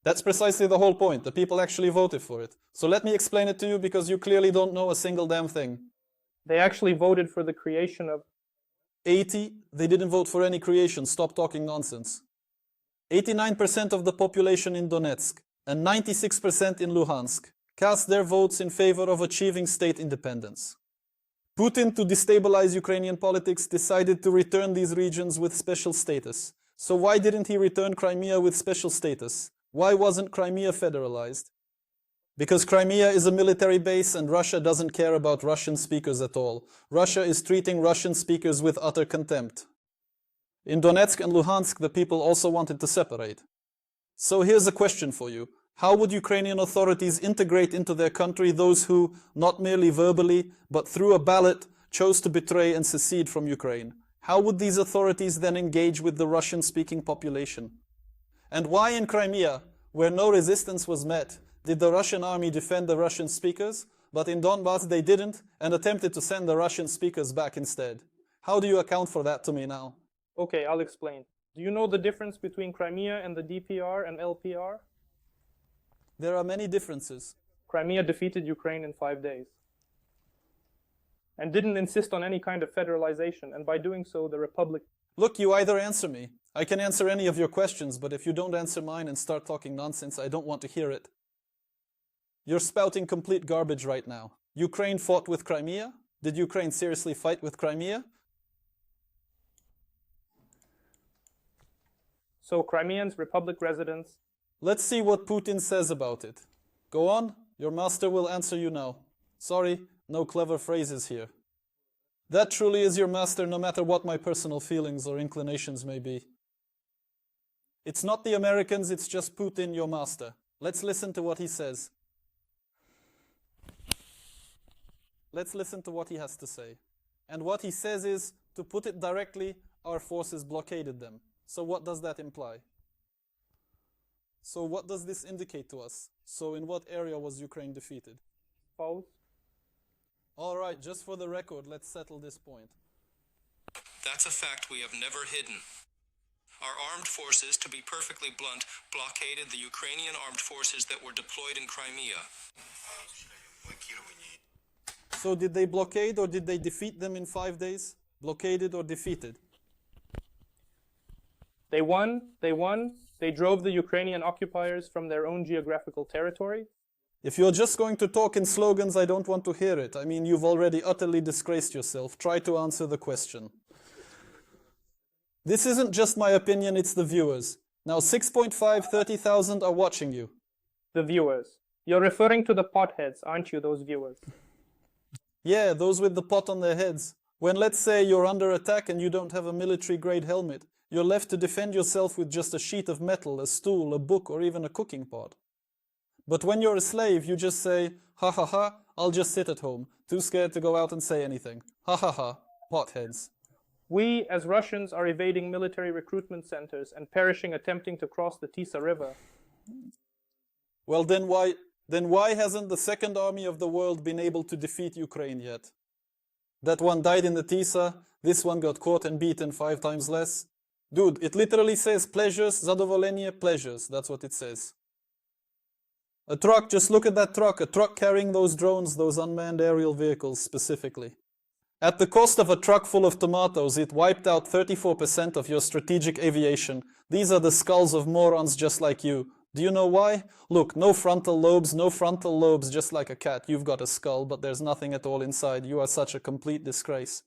That's precisely the whole point. The people actually voted for it. So let me explain it to you because you clearly don't know a single damn thing. They actually voted for the creation of 80, they didn't vote for any creation. Stop talking nonsense. 89% of the population in Donetsk and 96% in Luhansk cast their votes in favor of achieving state independence. Putin, to destabilize Ukrainian politics, decided to return these regions with special status. So why didn't he return Crimea with special status? Why wasn't Crimea federalized? Because Crimea is a military base and Russia doesn't care about Russian speakers at all. Russia is treating Russian speakers with utter contempt. In Donetsk and Luhansk, the people also wanted to separate. So here's a question for you. How would Ukrainian authorities integrate into their country those who, not merely verbally, but through a ballot, chose to betray and secede from Ukraine? How would these authorities then engage with the Russian-speaking population? And why in Crimea, where no resistance was met, did the Russian army defend the Russian speakers, but in Donbass they didn't and attempted to send the Russian speakers back instead? How do you account for that to me now? Okay, I'll explain. Do you know the difference between Crimea and the DPR and LPR? There are many differences. Crimea defeated Ukraine in 5 days and didn't insist on any kind of federalization, and by doing so, the Republic... Look, you either answer me. I can answer any of your questions, but if you don't answer mine and start talking nonsense, I don't want to hear it. You're spouting complete garbage right now. Ukraine fought with Crimea? Did Ukraine seriously fight with Crimea? So Crimeans, Republic residents... Let's see what Putin says about it. Go on, your master will answer you now. Sorry, no clever phrases here. That truly is your master, no matter what my personal feelings or inclinations may be. It's not the Americans, it's just Putin, your master. Let's listen to what he says. Let's listen to what he has to say. And what he says is, to put it directly, our forces blockaded them. So what does that imply? So what does this indicate to us? So in what area was Ukraine defeated? Both. All right, just for the record, let's settle this point. That's a fact we have never hidden. Our armed forces, to be perfectly blunt, blockaded the Ukrainian armed forces that were deployed in Crimea. So did they blockade or did they defeat them in 5 days? Blockaded or defeated? They won. They drove the Ukrainian occupiers from their own geographical territory. If you're just going to talk in slogans, I don't want to hear it. I mean, you've already utterly disgraced yourself. Try to answer the question. This isn't just my opinion, it's the viewers. Now 6.5, 30,000 are watching you. The viewers. You're referring to the potheads, aren't you, those viewers? Yeah, those with the pot on their heads. When, let's say, you're under attack and you don't have a military-grade helmet, you're left to defend yourself with just a sheet of metal, a stool, a book, or even a cooking pot. But when you're a slave, you just say, ha ha ha, I'll just sit at home, too scared to go out and say anything. Ha ha ha, potheads. We, as Russians, are evading military recruitment centers and perishing attempting to cross the Tisa River. Well, then why hasn't the Second Army of the world been able to defeat Ukraine yet? That one died in the Tisa, this one got caught and beaten 5 times less. Dude, it literally says pleasures, zadowolenie, pleasures. That's what it says. A truck, just look at that truck. A truck carrying those drones, those unmanned aerial vehicles specifically. At the cost of a truck full of tomatoes, it wiped out 34% of your strategic aviation. These are the skulls of morons just like you. Do you know why? Look, no frontal lobes, just like a cat. You've got a skull, but there's nothing at all inside. You are such a complete disgrace.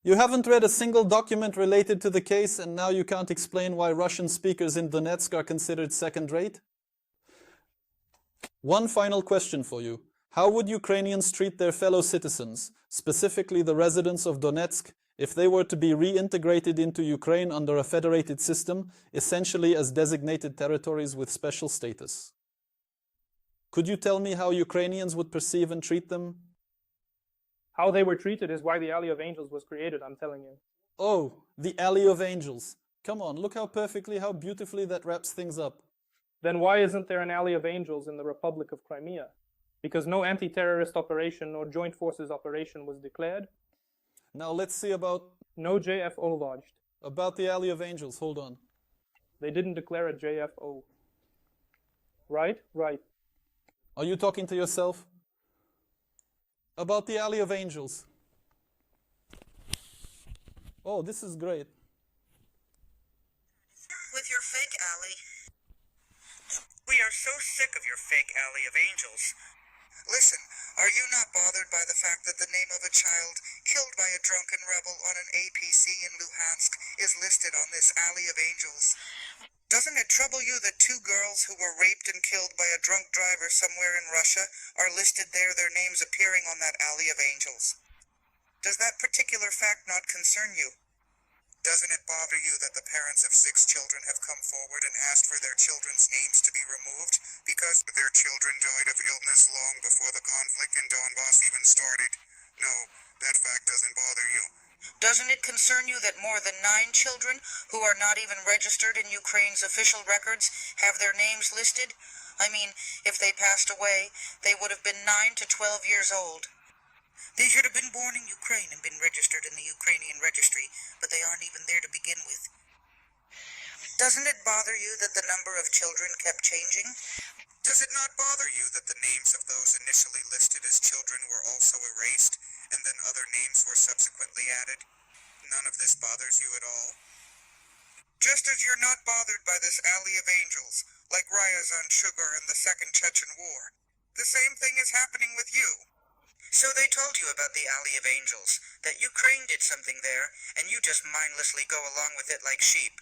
You haven't read a single document related to the case, and now you can't explain why Russian speakers in Donetsk are considered second-rate? One final question for you. How would Ukrainians treat their fellow citizens, specifically the residents of Donetsk, if they were to be reintegrated into Ukraine under a federated system, essentially as designated territories with special status? Could you tell me how Ukrainians would perceive and treat them? How they were treated is why the Alley of Angels was created, I'm telling you. Oh, the Alley of Angels. Come on, look how beautifully that wraps things up. Then why isn't there an Alley of Angels in the Republic of Crimea? Because no anti-terrorist operation nor joint forces operation was declared. Now let's see about... No JFO lodged. About the Alley of Angels, hold on. They didn't declare a JFO. Right? Right. Are you talking to yourself? About the Alley of Angels. Oh, this is great. With your fake alley. We are so sick of your fake alley of angels. Listen, are you not bothered by the fact that the name of a child killed by a drunken rebel on an APC in Luhansk is listed on this alley of angels? Doesn't it trouble you that 2 girls who were raped and killed by a drunk driver somewhere in Russia are listed there, their names appearing on that alley of angels? Does that particular fact not concern you? Doesn't it bother you that the parents of 6 children have come forward and asked for their children's names to be removed because their children died of illness long before the conflict in Donbass even started? No, that fact doesn't bother you. Doesn't it concern you that more than 9 children, who are not even registered in Ukraine's official records, have their names listed? I mean, if they passed away, they would have been 9 to 12 years old. They should have been born in Ukraine and been registered in the Ukrainian registry, but they aren't even there to begin with. Doesn't it bother you that the number of children kept changing? Does it not bother you that the names of those initially listed as children were also erased, and then other names were subsequently added? None of this bothers you at all? Just as you're not bothered by this alley of angels, like Ryazan Sugar and the Second Chechen War, the same thing is happening with you. So they told you about the Alley of Angels, that Ukraine did something there, and you just mindlessly go along with it like sheep.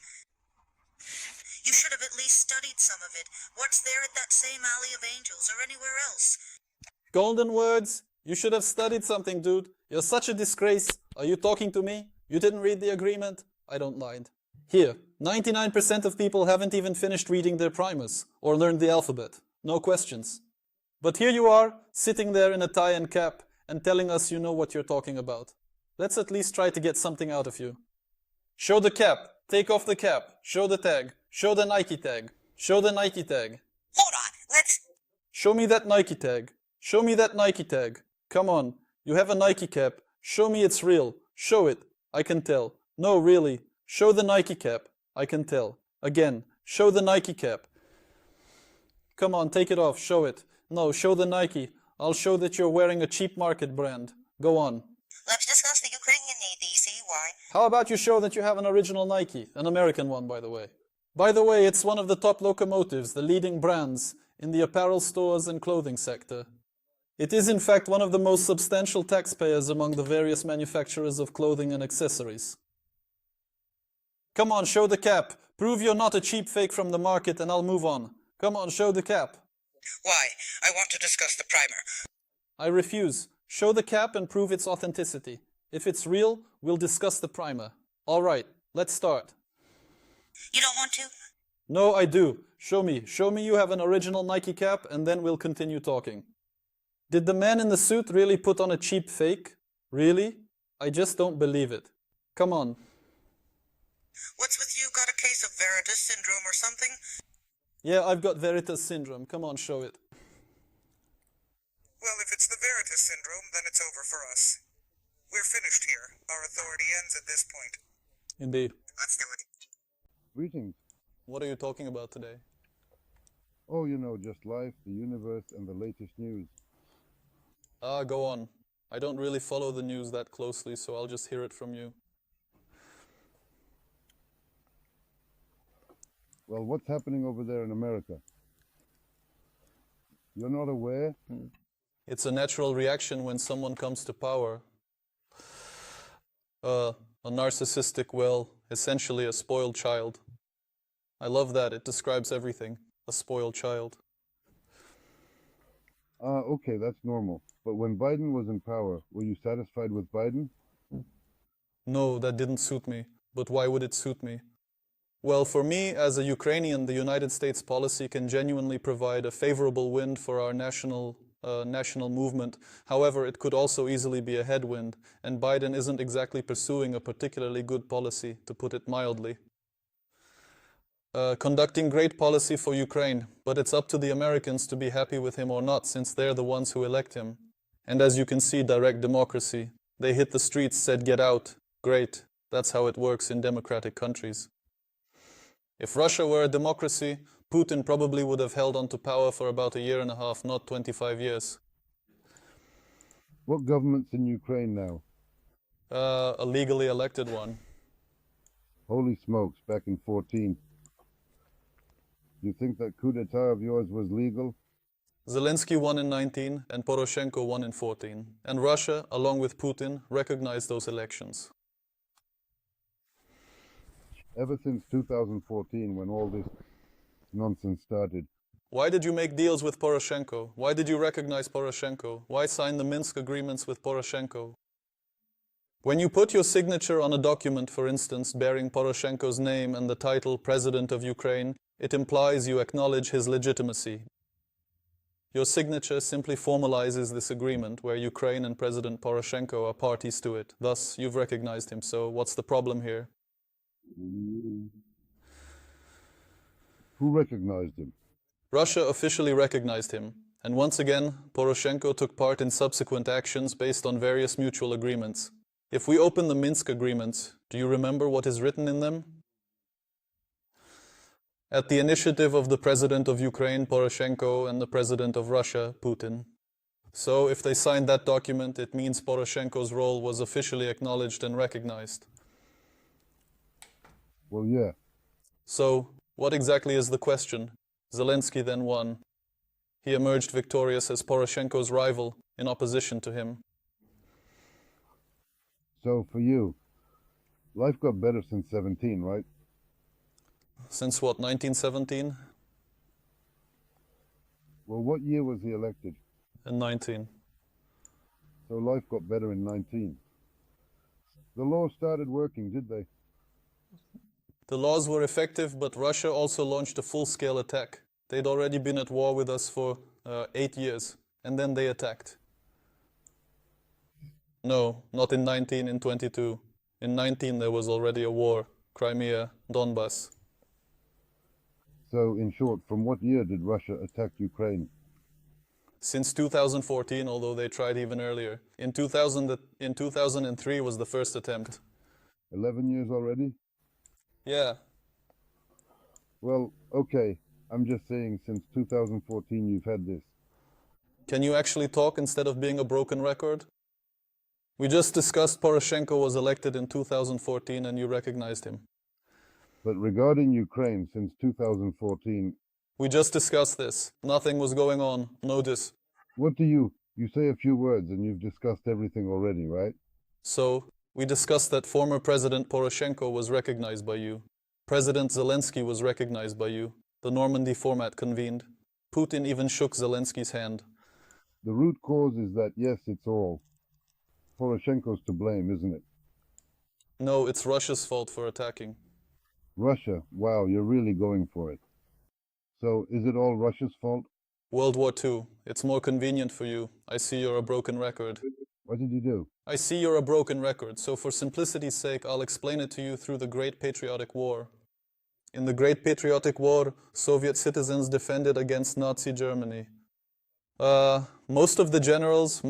You should have at least studied some of it. What's there at that same Alley of Angels or anywhere else? Golden words. You should have studied something, dude. You're such a disgrace. Are you talking to me? You didn't read the agreement? I don't mind. Here, 99% of people haven't even finished reading their primers or learned the alphabet. No questions. But here you are, sitting there in a tie and cap, and telling us you know what you're talking about. Let's at least try to get something out of you. Show the cap. Take off the cap. Show the tag. Show the Nike tag. Show the Nike tag. Hold on, let's... Show me that Nike tag. Show me that Nike tag. Come on. You have a Nike cap. Show me it's real. Show it. I can tell. No, really. Show the Nike cap. I can tell. Again. Show the Nike cap. Come on, take it off. Show it. No, show the Nike. I'll show that you're wearing a cheap market brand. Go on. Let's discuss the Ukrainian need, see why. How about you show that you have an original Nike? An American one, by the way. By the way, it's one of the top locomotives, the leading brands, in the apparel stores and clothing sector. It is in fact one of the most substantial taxpayers among the various manufacturers of clothing and accessories. Come on, show the cap. Prove you're not a cheap fake from the market and I'll move on. Come on, show the cap. Why? I want to discuss the primer. I refuse. Show the cap and prove its authenticity. If it's real, we'll discuss the primer. All right, let's start. You don't want to? No, I do. Show me. Show me you have an original Nike cap and then we'll continue talking. Did the man in the suit really put on a cheap fake? Really? I just don't believe it. Come on. What's with you? Got a case of Veritas syndrome or something? Yeah, I've got Veritas syndrome. Come on, show it. Well, if it's the Veritas syndrome, then it's over for us. We're finished here. Our authority ends at this point. Indeed. Let's do it. Greetings. What are you talking about today? Oh, you know, just life, the universe, and the latest news. Go on. I don't really follow the news that closely, so I'll just hear it from you. Well, what's happening over there in America? You're not aware? It's a natural reaction when someone comes to power. A narcissistic, well, essentially a spoiled child. I love that. It describes everything. A spoiled child. Okay, that's normal. But when Biden was in power, were you satisfied with Biden? No, that didn't suit me. But why would it suit me? Well, for me, as a Ukrainian, the United States policy can genuinely provide a favorable wind for our national movement. However, it could also easily be a headwind, and Biden isn't exactly pursuing a particularly good policy, to put it mildly. Conducting great policy for Ukraine, but it's up to the Americans to be happy with him or not, since they're the ones who elect him. And as you can see, direct democracy. They hit the streets, said get out. Great. That's how it works in democratic countries. If Russia were a democracy, Putin probably would have held on to power for about a year and a half, not 25 years. What government's in Ukraine now? A legally elected one. Holy smokes, back in 14. You think that coup d'etat of yours was legal? Zelensky won in 19 and Poroshenko won in 14. And Russia, along with Putin, recognized those elections. Ever since 2014, when all this nonsense started, Why did you make deals with Poroshenko? Why did you recognize Poroshenko? Why sign the Minsk agreements with Poroshenko? When you put your signature on a document, for instance, bearing Poroshenko's name and the title President of Ukraine, it implies you acknowledge his legitimacy. Your signature simply formalizes this agreement where Ukraine and President Poroshenko are parties to it. Thus, you've recognized him. So what's the problem here? who recognized him? Russia officially recognized him. And once again, Poroshenko took part in subsequent actions based on various mutual agreements. If we open the Minsk agreements, do you remember what is written in them? At the initiative of the President of Ukraine, Poroshenko, and the President of Russia, Putin. So, if they signed that document, it means Poroshenko's role was officially acknowledged and recognized. Well, yeah. So, what exactly is the question? Zelensky then won. He emerged victorious as Poroshenko's rival, in opposition to him. So for you, life got better since 17, right? Since what, 1917? Well, what year was he elected? In 19. So life got better in 19. The laws started working, did they? The laws were effective, but Russia also launched a full-scale attack. They'd already been at war with us for 8 years, and then they attacked. No, not in 19, in 22. In 19 there was already a war. Crimea, Donbass. So, in short, from what year did Russia attack Ukraine? Since 2014, although they tried even earlier. In 2003 was the first attempt. 11 years already? Yeah. Well, okay. I'm just saying, since 2014 you've had this. Can you actually talk instead of being a broken record? We just discussed Poroshenko was elected in 2014 and you recognized him. But regarding Ukraine, since 2014, We just discussed this. Nothing was going on. Notice. what do you say a few words and you've discussed everything already, right? So, we discussed that former President Poroshenko was recognized by you. President Zelensky was recognized by you. The Normandy format convened. Putin even shook Zelensky's hand. The root cause is that, yes, it's all Poroshenko's to blame, isn't it? No, it's Russia's fault for attacking. Russia, wow, you're really going for it. So, is it all Russia's fault? World War II. It's more convenient for you. I see you're a broken record. What did you do? I see you're a broken record, so for simplicity's sake, I'll explain it to you through the Great Patriotic War. In the Great Patriotic War, Soviet citizens defended against Nazi Germany. Most of the generals,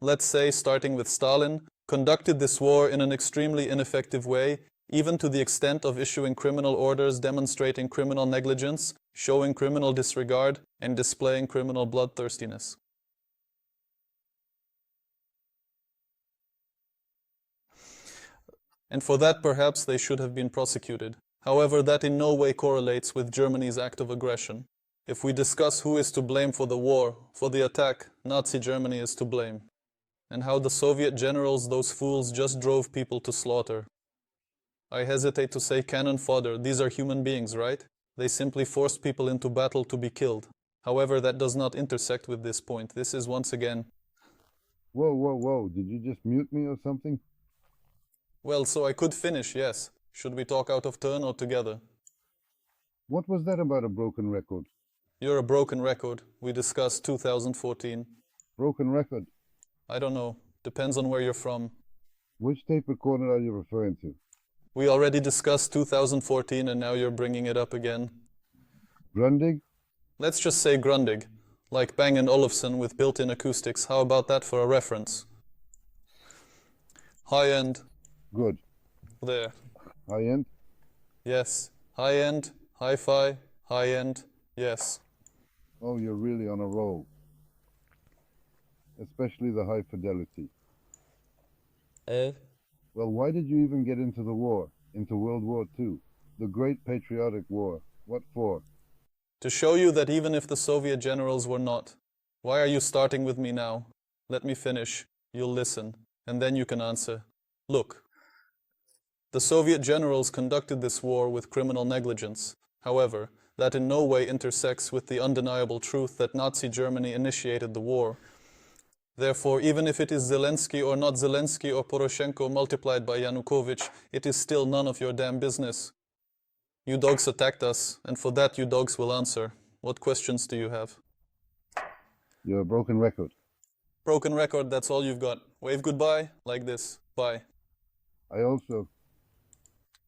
let's say, starting with Stalin, conducted this war in an extremely ineffective way, even to the extent of issuing criminal orders demonstrating criminal negligence, showing criminal disregard, and displaying criminal bloodthirstiness. And for that, perhaps, they should have been prosecuted. However, that in no way correlates with Germany's act of aggression. If we discuss who is to blame for the war, for the attack, Nazi Germany is to blame. And how the Soviet generals, those fools, just drove people to slaughter. I hesitate to say cannon fodder. These are human beings, right? They simply forced people into battle to be killed. However, that does not intersect with this point. This is once again... Whoa, whoa, whoa, did you just mute me or something? Well, so I could finish, yes. Should we talk out of turn or together? What was that about a broken record? You're a broken record. We discussed 2014. Broken record? I don't know. Depends on where you're from. Which tape recorder are you referring to? We already discussed 2014 and now you're bringing it up again. Grundig? Let's just say Grundig. Like Bang & Olufsen with built-in acoustics. How about that for a reference? High-end. Good. There. High end? Yes. High-end, hi-fi, high-end, Yes. Oh, you're really on a roll. Especially the high fidelity. Well, why did you even get into the war? Into World War II? The Great Patriotic War. What for? To show you that even if the Soviet generals were not. Why are you starting with me now? Let me finish. You'll listen. And then you can answer. Look. The Soviet generals conducted this war with criminal negligence. However, that in no way intersects with the undeniable truth that Nazi Germany initiated the war. Therefore, even if it is Zelensky or not Zelensky or Poroshenko multiplied by Yanukovych, it is still none of your damn business. You dogs attacked us, and for that you dogs will answer. What questions do you have? You're a broken record. Broken record, that's all you've got. Wave goodbye, like this. Bye. I also...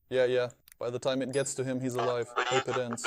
Yeah. By the time it gets to him, he's alive. Hope it ends.